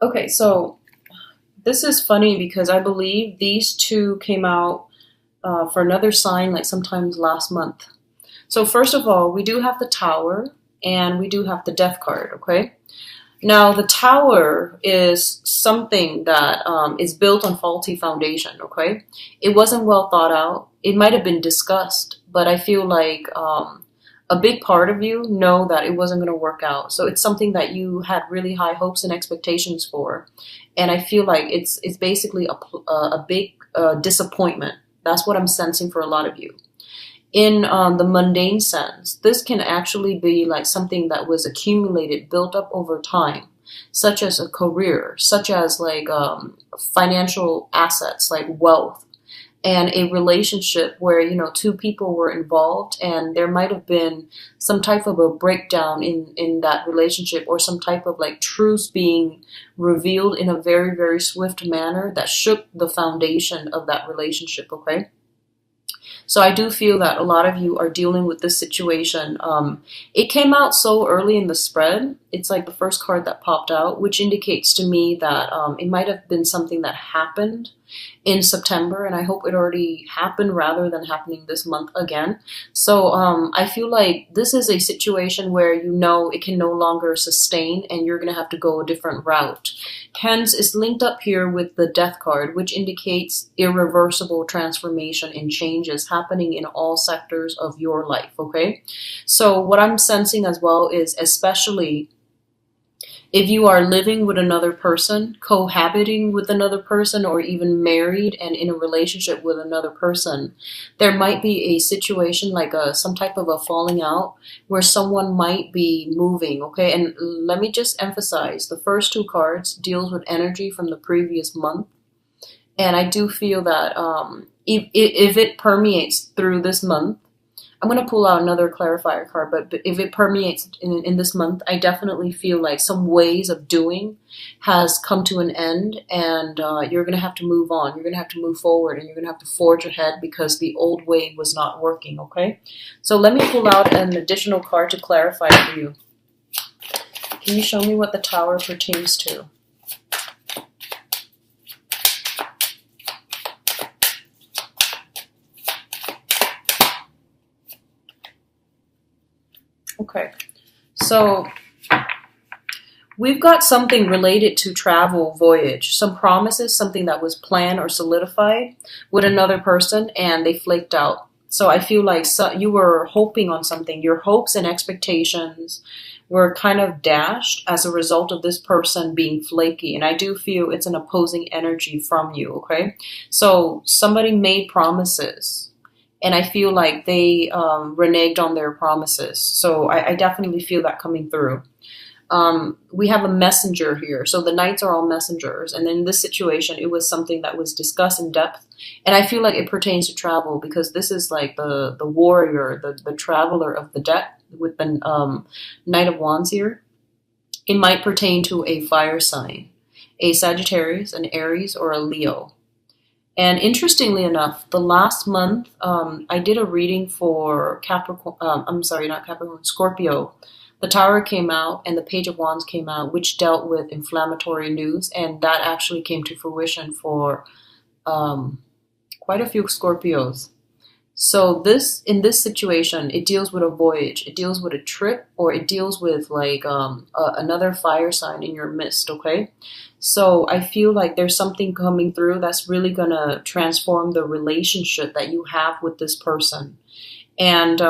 Okay, so this is funny because I believe these two came out for another sign like sometimes last month. So first of all, we do have the Tower and we do have the Death card, okay? Now, the Tower is something that is built on faulty foundation, okay? It wasn't well thought out. It might have been discussed, but I feel like a big part of you know that it wasn't going to work out. So it's something that you had really high hopes and expectations for. And I feel like it's basically a big disappointment. That's what I'm sensing for a lot of you in the mundane sense. This can actually be like something that was accumulated, built up over time, such as a career, such as like financial assets, like wealth, and a relationship where two people were involved and there might have been some type of a breakdown in that relationship, or some type of like truths being revealed in a very very swift manner that shook the foundation of that relationship. Okay, so I do feel that a lot of you are dealing with this situation. It came out so early in the spread. It's like the first card that popped out, which indicates to me that it might have been something that happened in September, and I hope it already happened rather than happening this month again. So I feel like this is a situation where it can no longer sustain, and you're going to have to go a different route. Hence, it's linked up here with the Death card, which indicates irreversible transformation and changes happening in all sectors of your life, okay? So what I'm sensing as well is, especially if you are living with another person, cohabiting with another person, or even married and in a relationship with another person, there might be a situation like some type of a falling out where someone might be moving, okay? And let me just emphasize, the first two cards deals with energy from the previous month. And I do feel that if it permeates through this month, I'm going to pull out another clarifier card, but if it permeates in this month, I definitely feel like some ways of doing has come to an end, and you're going to have to move on. You're going to have to move forward, and you're going to have to forge ahead because the old way was not working, okay? So let me pull out an additional card to clarify for you. Can you show me what the Tower pertains to? Okay, so we've got something related to travel, voyage, some promises, something that was planned or solidified with another person and they flaked out. So I feel like you were hoping on something. Your hopes and expectations were kind of dashed as a result of this person being flaky. And I do feel it's an opposing energy from you, okay? So somebody made promises, and I feel like they reneged on their promises. So I definitely feel that coming through. We have a messenger here. So the knights are all messengers. And in this situation, it was something that was discussed in depth. And I feel like it pertains to travel because this is like the warrior, the traveler of the deck with the Knight of Wands here. It might pertain to a fire sign, a Sagittarius, an Aries, or a Leo. And interestingly enough, the last month, I did a reading for Capricorn, I'm sorry, not Capricorn, Scorpio. The Tower came out and the Page of Wands came out, which dealt with inflammatory news. And that actually came to fruition for quite a few Scorpios. So in this situation, it deals with a voyage, it deals with a trip, or it deals with like another fire sign in your midst, okay? So I feel like there's something coming through that's really going to transform the relationship that you have with this person. And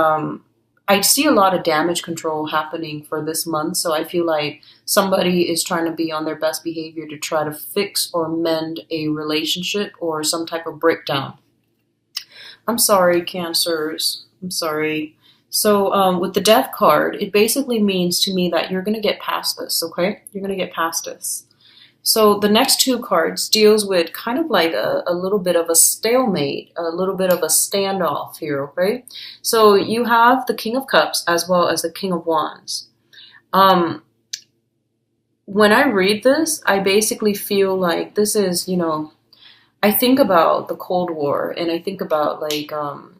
I see a lot of damage control happening for this month. So I feel like somebody is trying to be on their best behavior to try to fix or mend a relationship or some type of breakdown. I'm sorry, Cancers. I'm sorry. So with the Death card, it basically means to me that you're going to get past this, okay? You're going to get past this. So the next two cards deals with kind of like a little bit of a stalemate, a little bit of a standoff here, okay? So you have the King of Cups as well as the King of Wands. When I read this, I basically feel like this is, I think about the Cold War, and I think about like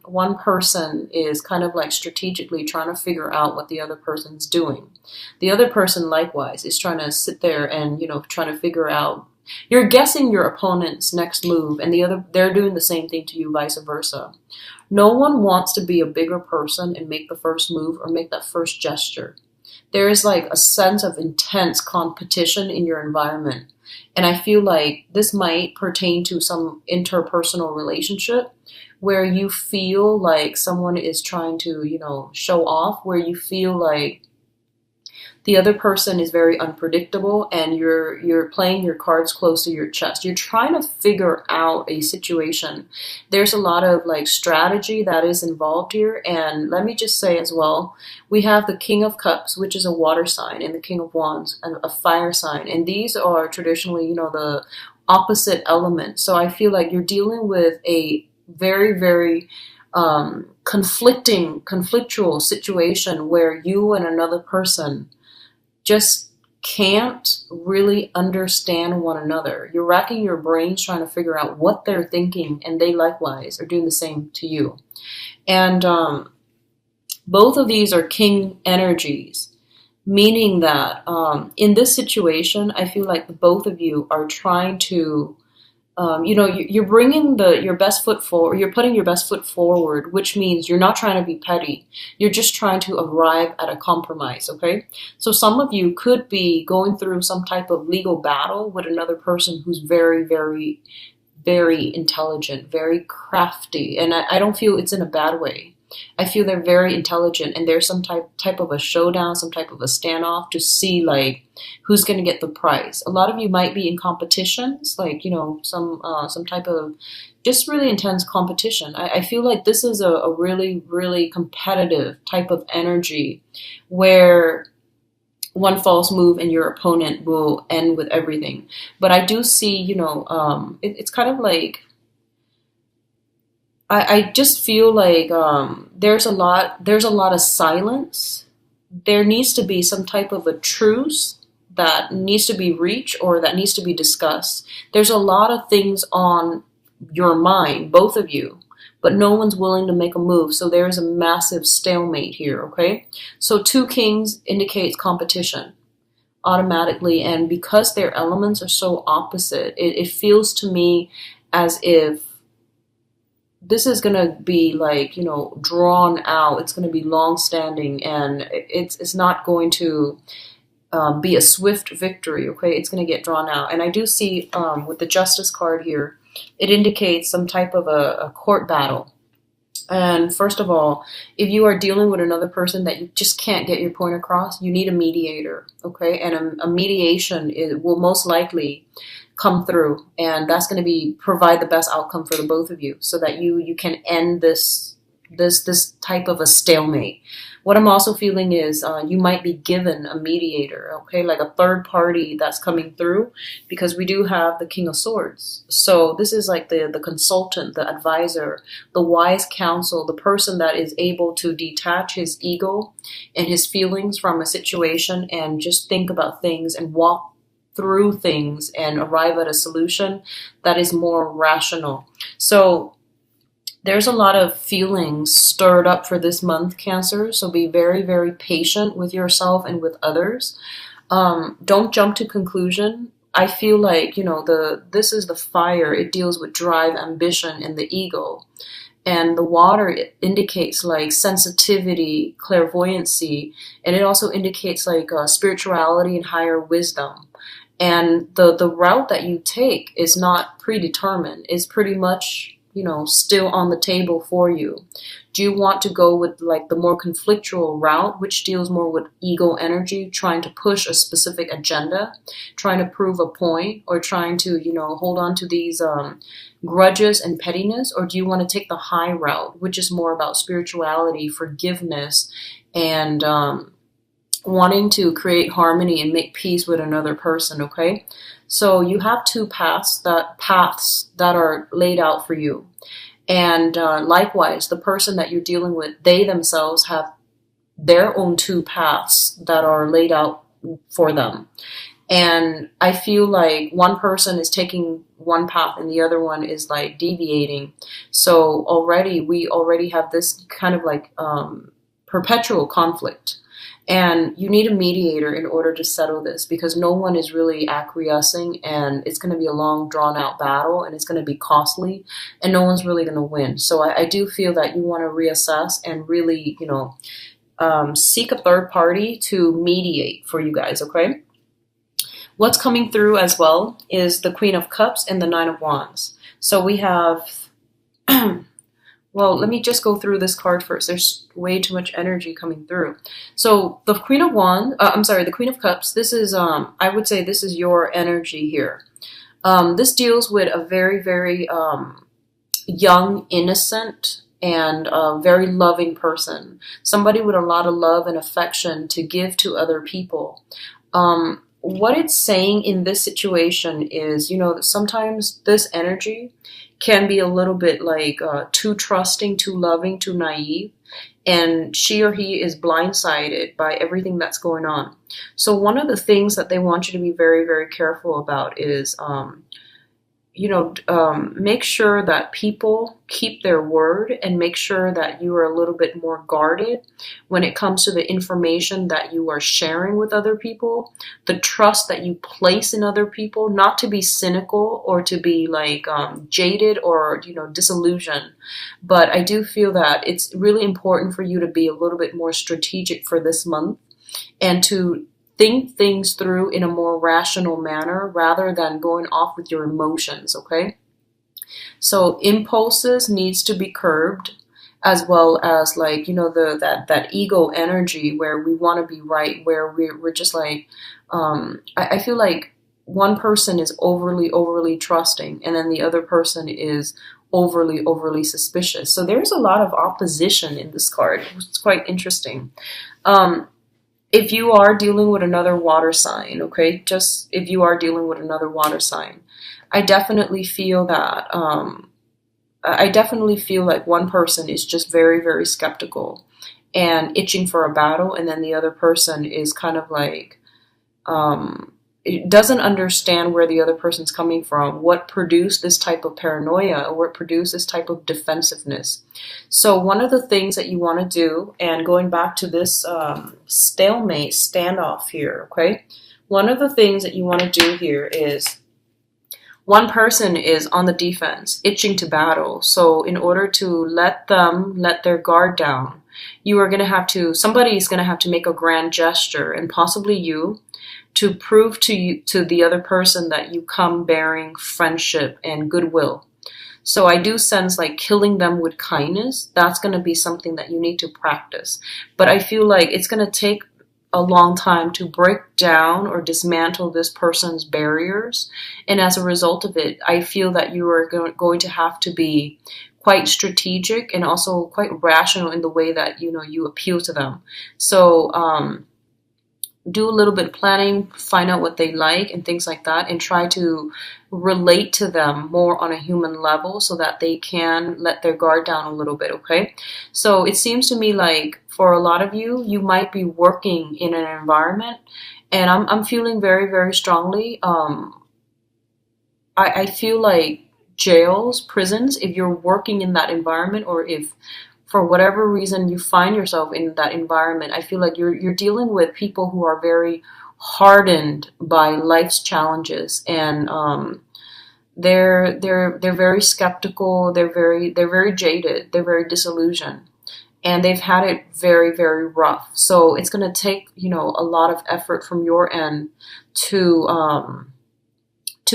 one person is kind of like strategically trying to figure out what the other person's doing. The other person likewise is trying to sit there and, trying to figure out. You're guessing your opponent's next move, and they're doing the same thing to you, vice versa. No one wants to be a bigger person and make the first move or make that first gesture. There is like a sense of intense competition in your environment. And I feel like this might pertain to some interpersonal relationship where you feel like someone is trying to, show off, where you feel like the other person is very unpredictable and you're playing your cards close to your chest. You're trying to figure out a situation. There's a lot of like strategy that is involved here. And let me just say as well, we have the King of Cups, which is a water sign, and the King of Wands, a fire sign. And these are traditionally, the opposite element. So I feel like you're dealing with a very, very conflictual situation where you and another person just can't really understand one another. You're racking your brains trying to figure out what they're thinking, and they likewise are doing the same to you. And both of these are king energies, meaning that in this situation, I feel like both of you are trying to you're bringing your best foot forward. You're putting your best foot forward, which means you're not trying to be petty. You're just trying to arrive at a compromise. Okay. So some of you could be going through some type of legal battle with another person who's very, very, very intelligent, very crafty. And I don't feel it's in a bad way. I feel they're very intelligent, and there's some type of a showdown, some type of a standoff to see like who's going to get the prize. A lot of you might be in competitions, like some type of just really intense competition. I feel like this is a really, really competitive type of energy where one false move and your opponent will end with everything. But I do see, it's kind of like I just feel like there's a lot of silence. There needs to be some type of a truce that needs to be reached or that needs to be discussed. There's a lot of things on your mind, both of you, but no one's willing to make a move. So there's a massive stalemate here, okay? So two kings indicates competition automatically, and because their elements are so opposite, it feels to me as if this is going to be like, drawn out. It's going to be long standing, and it's not going to be a swift victory. Okay. It's going to get drawn out. And I do see, with the Justice card here, it indicates some type of a court battle. And first of all, if you are dealing with another person that you just can't get your point across, you need a mediator. Okay. And a mediation will most likely come through, and that's going to provide the best outcome for the both of you, so that you can end this type of a stalemate. What I'm also feeling is you might be given a mediator, okay, like a third party that's coming through, because we do have the King of Swords. So this is like the consultant, the advisor, the wise counsel, the person that is able to detach his ego and his feelings from a situation and just think about things and walk through things and arrive at a solution that is more rational. So there's a lot of feelings stirred up for this month, Cancer. So be very, very patient with yourself and with others. Don't jump to conclusion. I feel like, this is the fire. It deals with drive, ambition, and the ego. And the water, it indicates like sensitivity, clairvoyancy, and it also indicates like spirituality and higher wisdom. And the route that you take is not predetermined. It's pretty much, still on the table for you. Do you want to go with like the more conflictual route, which deals more with ego energy, trying to push a specific agenda, trying to prove a point, or trying to, hold on to these grudges and pettiness? Or do you want to take the high route, which is more about spirituality, forgiveness, and wanting to create harmony and make peace with another person, okay? So you have two paths that are laid out for you. And likewise, the person that you're dealing with, they themselves have their own two paths that are laid out for them. And I feel like one person is taking one path and the other one is like deviating. So we already have this kind of like perpetual conflict. And you need a mediator in order to settle this, because no one is really acquiescing, and it's going to be a long, drawn out battle, and it's going to be costly, and no one's really going to win. So I do feel that you want to reassess and really, seek a third party to mediate for you guys, okay? What's coming through as well is the Queen of Cups and the Nine of Wands. So we have, well, let me just go through this card first. There's way too much energy coming through. So the Queen of Wands, the Queen of Cups, this is, I would say this is your energy here. This deals with a very, very young, innocent, and a very loving person. Somebody with a lot of love and affection to give to other people. What it's saying in this situation is, sometimes this energy can be a little bit like too trusting, too loving, too naive, and she or he is blindsided by everything that's going on. So one of the things that they want you to be very, very careful about is make sure that people keep their word, and make sure that you are a little bit more guarded when it comes to the information that you are sharing with other people, the trust that you place in other people, not to be cynical or to be like jaded or, disillusioned. But I do feel that it's really important for you to be a little bit more strategic for this month, and to think things through in a more rational manner rather than going off with your emotions, okay? So impulses needs to be curbed, as well as like, that ego energy where we want to be right, where we're just like, I feel like one person is overly trusting, and then the other person is overly suspicious. So there's a lot of opposition in this card. It's quite interesting. If you are dealing with another water sign, okay, just if you are dealing with another water sign, I definitely feel that, like one person is just very, very skeptical and itching for a battle, and then the other person is kind of like, it doesn't understand where the other person's coming from, what produced this type of paranoia, or what produced this type of defensiveness. So one of the things that you want to do, and going back to this stalemate standoff here, okay, one of the things that you want to do here is, one person is on the defense, itching to battle. So in order to let their guard down, somebody's going to have to make a grand gesture, and possibly you, to prove to the other person that you come bearing friendship and goodwill. So I do sense like killing them with kindness. That's going to be something that you need to practice. But I feel like it's going to take a long time to break down or dismantle this person's barriers. And as a result of it, I feel that you are going to have to be quite strategic and also quite rational in the way that, you appeal to them. So, do a little bit of planning, find out what they like and things like that, and try to relate to them more on a human level so that they can let their guard down a little bit, okay? So it seems to me like for a lot of you, you might be working in an environment, and I'm feeling very, very strongly, I feel like jails, prisons, if you're working in that environment, or if for whatever reason you find yourself in that environment, I feel like you're dealing with people who are very hardened by life's challenges, and they're very skeptical, they're very jaded, they're very disillusioned, and they've had it very, very rough. So it's going to take, a lot of effort from your end to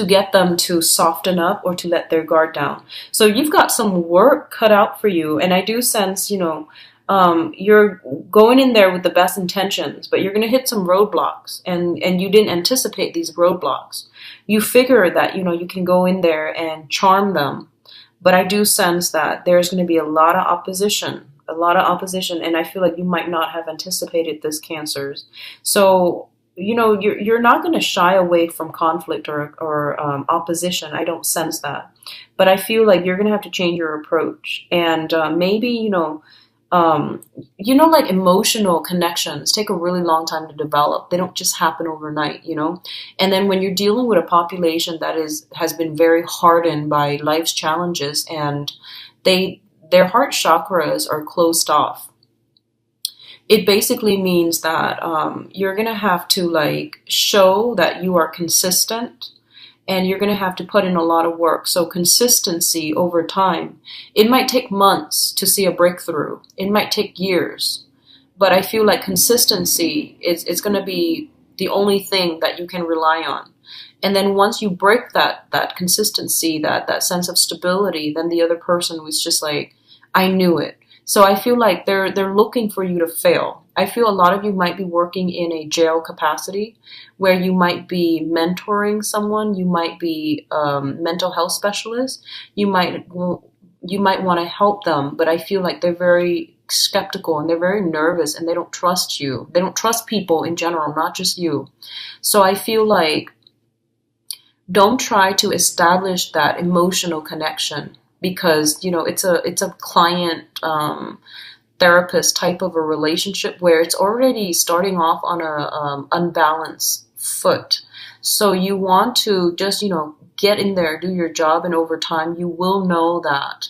get them to soften up or to let their guard down. So you've got some work cut out for you. And I do sense, you're going in there with the best intentions, but you're going to hit some roadblocks, and you didn't anticipate these roadblocks. You figure that, you can go in there and charm them. But I do sense that there's going to be a lot of opposition. And I feel like you might not have anticipated this, Cancers. So, you're not going to shy away from conflict or opposition. I don't sense that. But I feel like you're going to have to change your approach. And maybe, um, you know, like emotional connections take a really long time to develop. They don't just happen overnight, you know? And then when you're dealing with a population that has been very hardened by life's challenges and they their heart chakras are closed off, it basically means that you're gonna have to like show that you are consistent and you're going to have to put in a lot of work. So consistency over time. It might take months to see a breakthrough. It might take years. But I feel like consistency is it's going to be the only thing that you can rely on. And then once you break that consistency, that sense of stability, then the other person was just like, I knew it. So I feel like they're looking for you to fail. I feel a lot of you might be working in a jail capacity where you might be mentoring someone, you might be mental health specialist, you might want to help them, but I feel like they're very skeptical and they're very nervous and they don't trust you. They don't trust people in general, not just you. So I feel like don't try to establish that emotional connection because you know it's a client therapist type of a relationship where it's already starting off on a unbalanced foot. So you want to just get in there, do your job, and over time you will know that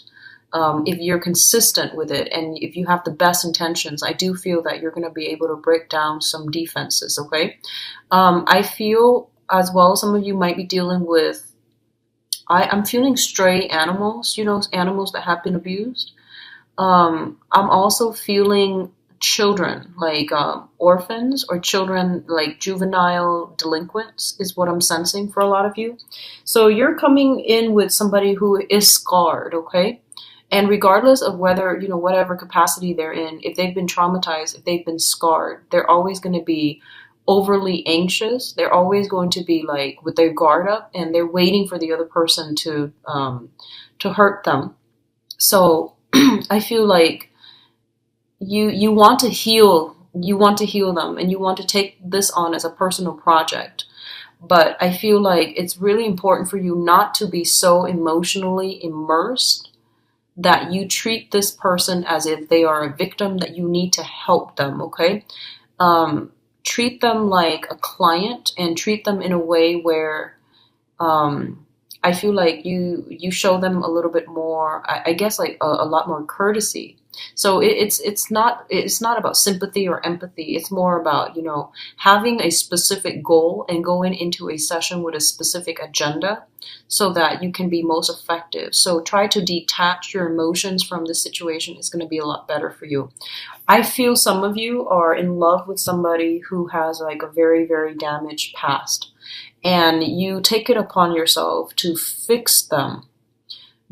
if you're consistent with it and if you have the best intentions, I do feel that you're going to be able to break down some defenses. Okay, I feel as well some of you might be dealing with I'm feeling stray animals, animals that have been abused. I'm also feeling children, like orphans or children like juvenile delinquents is what I'm sensing for a lot of you. So you're coming in with somebody who is scarred, okay? And regardless of whether, whatever capacity they're in, if they've been traumatized, if they've been scarred, they're always going to be overly anxious. They're always going to be like with their guard up and they're waiting for the other person to hurt them. So I feel like you want to heal them and you want to take this on as a personal project. But I feel like it's really important for you not to be so emotionally immersed that you treat this person as if they are a victim, that you need to help them, okay? Treat them like a client and treat them in a way where I feel like you show them a little bit more, I guess, like a lot more courtesy. So it's not about sympathy or empathy. It's more about having a specific goal and going into a session with a specific agenda so that you can be most effective. So try to detach your emotions from the situation. Is going to be a lot better for you. I feel some of you are in love with somebody who has like a very, very damaged past. And you take it upon yourself to fix them.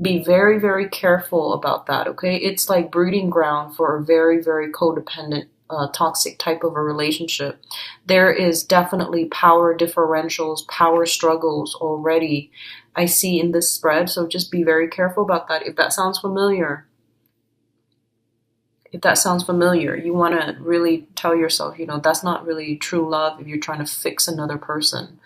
Be very, very careful about that, okay? It's like breeding ground for a very, very codependent, toxic type of a relationship. There is definitely power differentials, power struggles already I see in this spread. So just be very careful about that. If that sounds familiar, you want to really tell yourself, that's not really true love if you're trying to fix another person.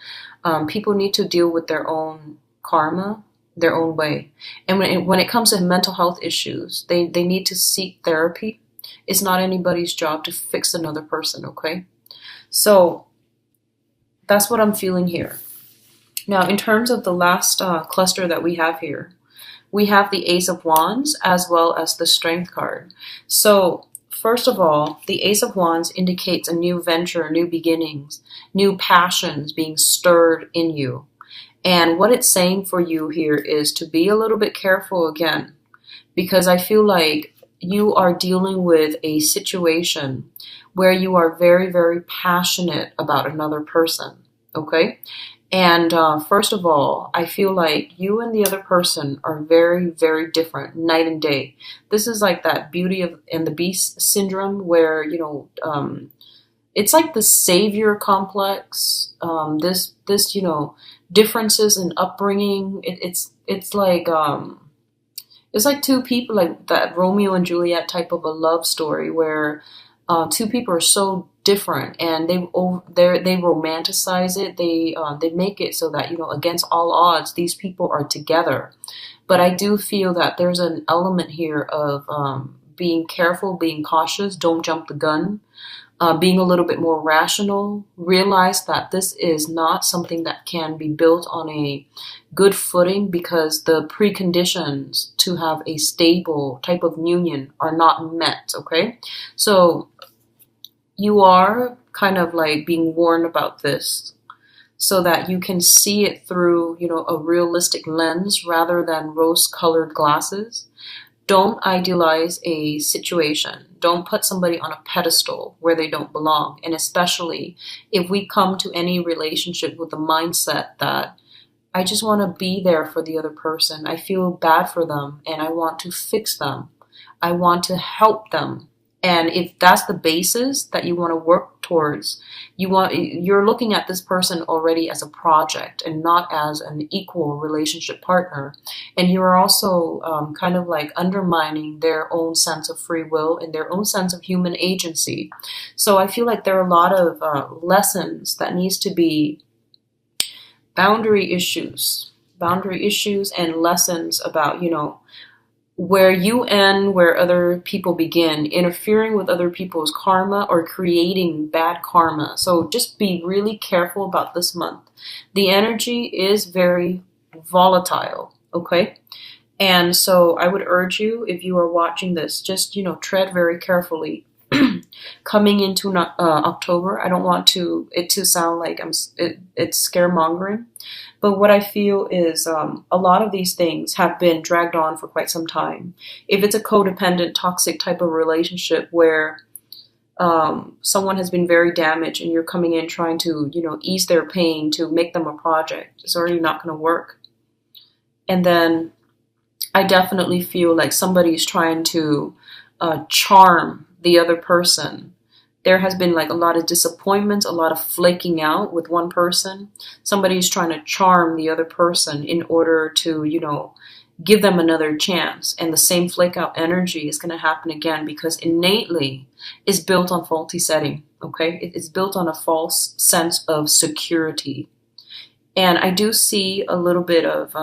People need to deal with their own karma, their own way. And when it comes to mental health issues, they need to seek therapy. It's not anybody's job to fix another person, okay? So that's what I'm feeling here. Now, in terms of the last cluster that we have here, we have the Ace of Wands as well as the Strength card. So first of all, the Ace of Wands indicates a new venture, new beginnings, new passions being stirred in you. And what it's saying for you here is to be a little bit careful again, because I feel like you are dealing with a situation where you are very, very passionate about another person, okay? And first of all, I feel like you and the other person are very, very different, night and day. This is like that Beauty and the Beast syndrome where, it's like the savior complex, this differences in upbringing. It's like two people, like that Romeo and Juliet type of a love story where two people are so different and they romanticize it. They make it so that against all odds these people are together. But I do feel that there's an element here of being careful, being cautious, don't jump the gun, being a little bit more rational, realize that this is not something that can be built on a good footing because the preconditions to have a stable type of union are not met, okay? So you are kind of like being warned about this so that you can see it through, a realistic lens rather than rose-colored glasses. Don't idealize a situation. Don't put somebody on a pedestal where they don't belong. And especially if we come to any relationship with the mindset that I just want to be there for the other person. I feel bad for them and I want to fix them. I want to help them. And if that's the basis that you want to work towards, you're looking at this person already as a project and not as an equal relationship partner. And you're also kind of like undermining their own sense of free will and their own sense of human agency. So I feel like there are a lot of lessons that needs to be boundary issues and lessons about, where you end, where other people begin, interfering with other people's karma or creating bad karma. So just be really careful about this month. The energy is very volatile, okay? And so I would urge you, if you are watching this, just, tread very carefully. Coming into October, I don't want it to sound like it's scaremongering. But what I feel is a lot of these things have been dragged on for quite some time. If it's a codependent, toxic type of relationship where someone has been very damaged and you're coming in trying to, ease their pain to make them a project, it's already not going to work. And then I definitely feel like somebody's trying to charm the other person. There has been like a lot of disappointments, a lot of flaking out with one person. Somebody's trying to charm the other person in order to, give them another chance. And the same flake out energy is going to happen again because innately it's built on faulty setting, okay? It's built on a false sense of security. And I do see a little bit of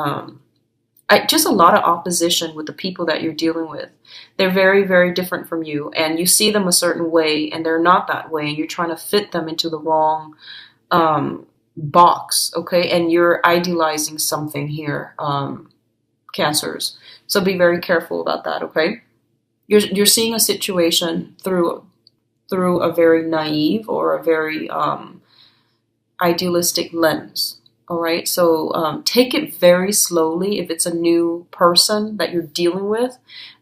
just a lot of opposition with the people that you're dealing with. They're very, very different from you, and you see them a certain way, and they're not that way, and you're trying to fit them into the wrong box, okay? And you're idealizing something here, Cancers. So be very careful about that, okay? You're seeing a situation through a very naive or a very idealistic lens. All right, so take it very slowly if it's a new person that you're dealing with,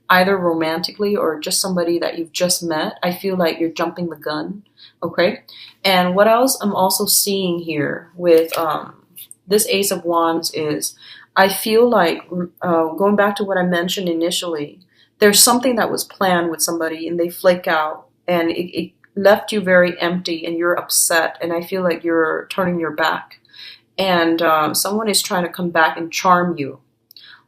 either romantically or just somebody that you've just met. I feel like you're jumping the gun, okay? And what else I'm also seeing here with this Ace of Wands is I feel like, going back to what I mentioned initially, there's something that was planned with somebody and they flake out and it left you very empty and you're upset and I feel like you're turning your back. And someone is trying to come back and charm you.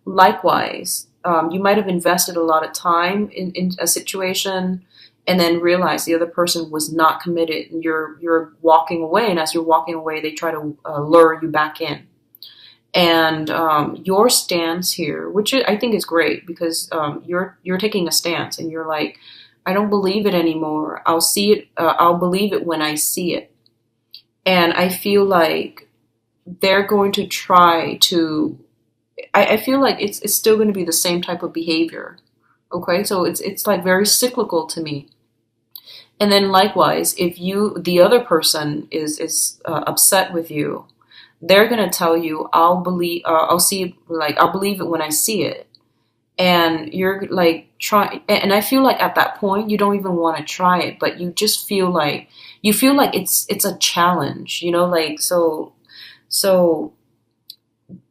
Likewise, you might have invested a lot of time in a situation and then realize the other person was not committed and you're walking away. And as you're walking away, they try to lure you back in. And your stance here, which I think is great because you're taking a stance and you're like, I don't believe it anymore. I'll see it. I'll believe it when I see it. And I feel like they're going to try to, I feel like it's still going to be the same type of behavior. Okay, so it's like very cyclical to me. And then likewise, if the other person is upset with you, they're going to tell you, I'll believe it when I see it. And you're like trying, and I feel like at that point, you don't even want to try it, but you just feel like, it's a challenge, like, so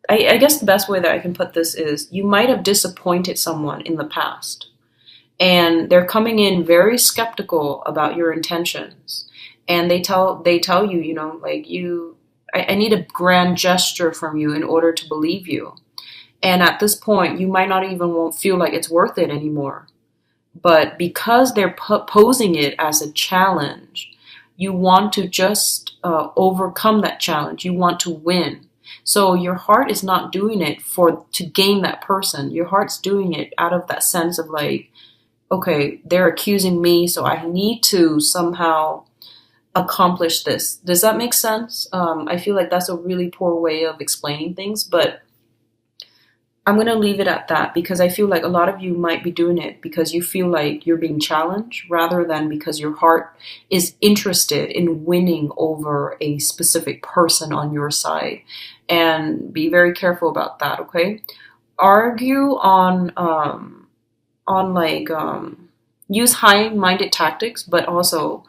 I guess the best way that I can put this is you might have disappointed someone in the past and they're coming in very skeptical about your intentions. And they tell you, I need a grand gesture from you in order to believe you. And at this point, you might not even won't feel like it's worth it anymore. But because they're posing it as a challenge, you want to just overcome that challenge. You want to win. So your heart is not doing it to gain that person. Your heart's doing it out of that sense of like, okay, they're accusing me, so I need to somehow accomplish this. Does that make sense? I feel like that's a really poor way of explaining things, but I'm going to leave it at that because I feel like a lot of you might be doing it because you feel like you're being challenged rather than because your heart is interested in winning over a specific person on your side. And be very careful about that, okay? Argue on like use high-minded tactics, but also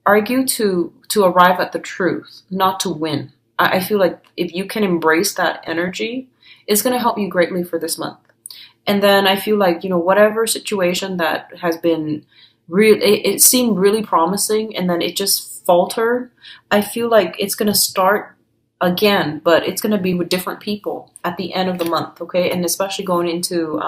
argue to arrive at the truth, not to win. I feel like if you can embrace that energy, it's going to help you greatly for this month. And then I feel like, whatever situation that has been real, it seemed really promising and then it just faltered. I feel like it's going to start again, but it's going to be with different people at the end of the month, okay? And especially going into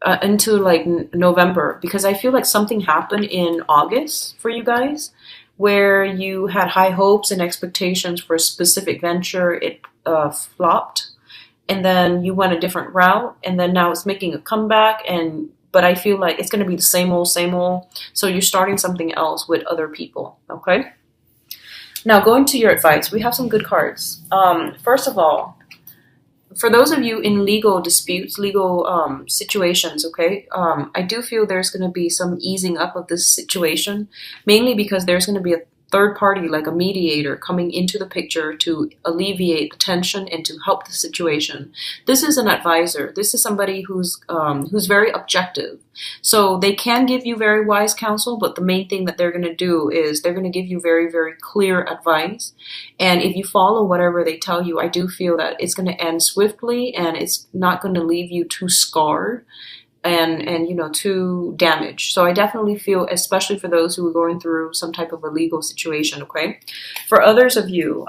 like November, because I feel like something happened in August for you guys where you had high hopes and expectations for a specific venture. It flopped, and then you went a different route, and then now it's making a comeback. And but I feel like it's going to be the same old, same old. So you're starting something else with other people. Okay. Now going to your advice, we have some good cards. First of all, for those of you in legal disputes, legal situations, okay, I do feel there's going to be some easing up of this situation, mainly because there's going to be a third party, like a mediator, coming into the picture to alleviate the tension and to help the situation. This is an advisor. This is somebody who's very objective. So they can give you very wise counsel, but the main thing that they're going to do is they're going to give you very, very clear advice. And if you follow whatever they tell you, I do feel that it's going to end swiftly and it's not going to leave you too scarred and too damaged. So I definitely feel, especially for those who are going through some type of a legal situation, okay? For others of you,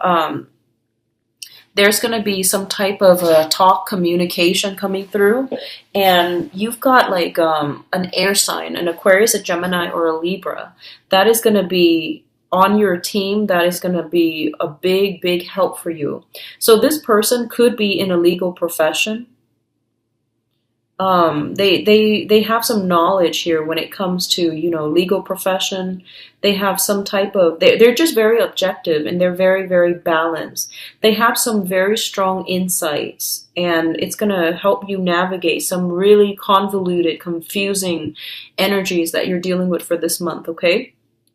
there's going to be some type of a talk communication coming through, and you've got like an air sign, an Aquarius, a Gemini, or a Libra. That is going to be on your team. That is going to be a big, big help for you. So this person could be in a legal profession. They have some knowledge here when it comes to legal profession. They have some type of they're just very objective and they're very, very balanced. They have some very strong insights, and it's gonna help you navigate some really convoluted, confusing energies that you're dealing with for this month. Okay.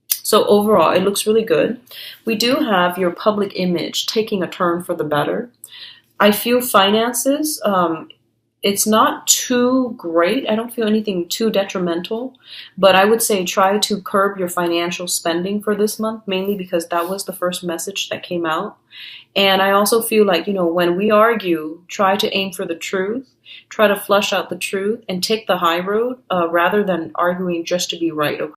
So overall, it looks really good. We do have your public image taking a turn for the better. I feel finances. It's not too great. I don't feel anything too detrimental, but I would say try to curb your financial spending for this month, mainly because that was the first message that came out. And I also feel like, when we argue, try to aim for the truth, try to flush out the truth and take the high road rather than arguing just to be right. Okay?